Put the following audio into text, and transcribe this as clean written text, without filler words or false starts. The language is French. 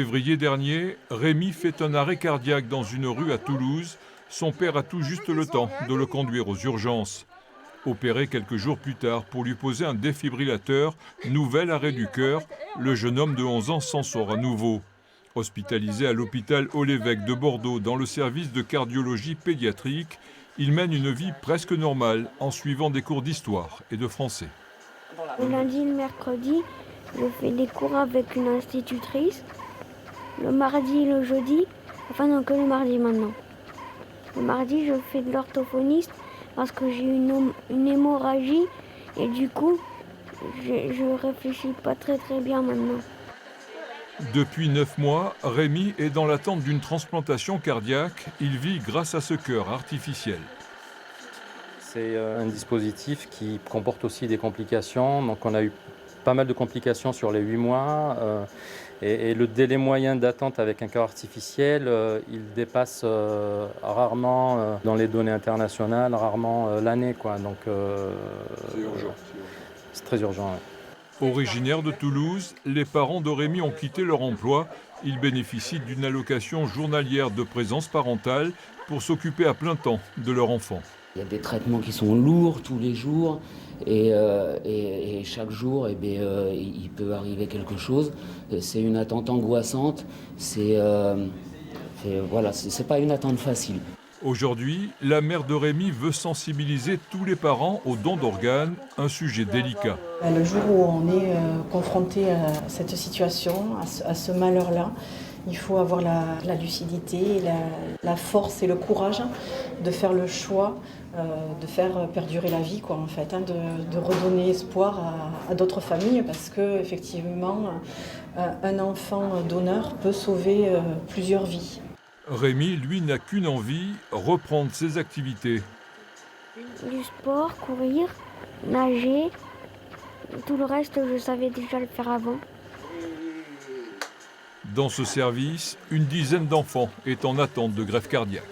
En février dernier, Rémi fait un arrêt cardiaque dans une rue à Toulouse. Son père a tout juste le temps de le conduire aux urgences. Opéré quelques jours plus tard pour lui poser un défibrillateur, nouvel arrêt du cœur, le jeune homme de 11 ans s'en sort à nouveau. Hospitalisé à l'hôpital Haut-l'Évêque de Bordeaux dans le service de cardiologie pédiatrique, il mène une vie presque normale en suivant des cours d'histoire et de français. Le lundi et le mercredi, je fais des cours avec une institutrice. Le mardi et le jeudi, enfin non, que le mardi maintenant. Le mardi, je fais de l'orthophoniste parce que j'ai une hémorragie et du coup, je réfléchis pas très bien maintenant. Depuis 9 mois, Rémi est dans l'attente d'une transplantation cardiaque. Il vit grâce à ce cœur artificiel. C'est un dispositif qui comporte aussi des complications. Donc on a eu pas mal de complications sur les 8 mois. Et le délai moyen d'attente avec un cœur artificiel, il dépasse rarement dans les données internationales, rarement l'année, quoi. Donc C'est urgent. c'est très urgent. Ouais. Originaires de Toulouse, les parents de Rémi ont quitté leur emploi. Ils bénéficient d'une allocation journalière de présence parentale pour s'occuper à plein temps de leur enfant. Il y a des traitements qui sont lourds tous les jours et chaque jour il peut arriver quelque chose. C'est une attente angoissante, c'est pas une attente facile. Aujourd'hui, la mère de Rémi veut sensibiliser tous les parents au don d'organes, un sujet délicat. Le jour où on est confronté à cette situation, à ce malheur-là, il faut avoir la lucidité, la force et le courage de faire le choix, de faire perdurer la vie, quoi, en fait, de redonner espoir à d'autres familles, parce que effectivement, un enfant donneur peut sauver plusieurs vies. Rémi, lui, n'a qu'une envie, reprendre ses activités. Du sport, courir, nager, tout le reste, je savais déjà le faire avant. Dans ce service, une dizaine d'enfants est en attente de greffe cardiaque.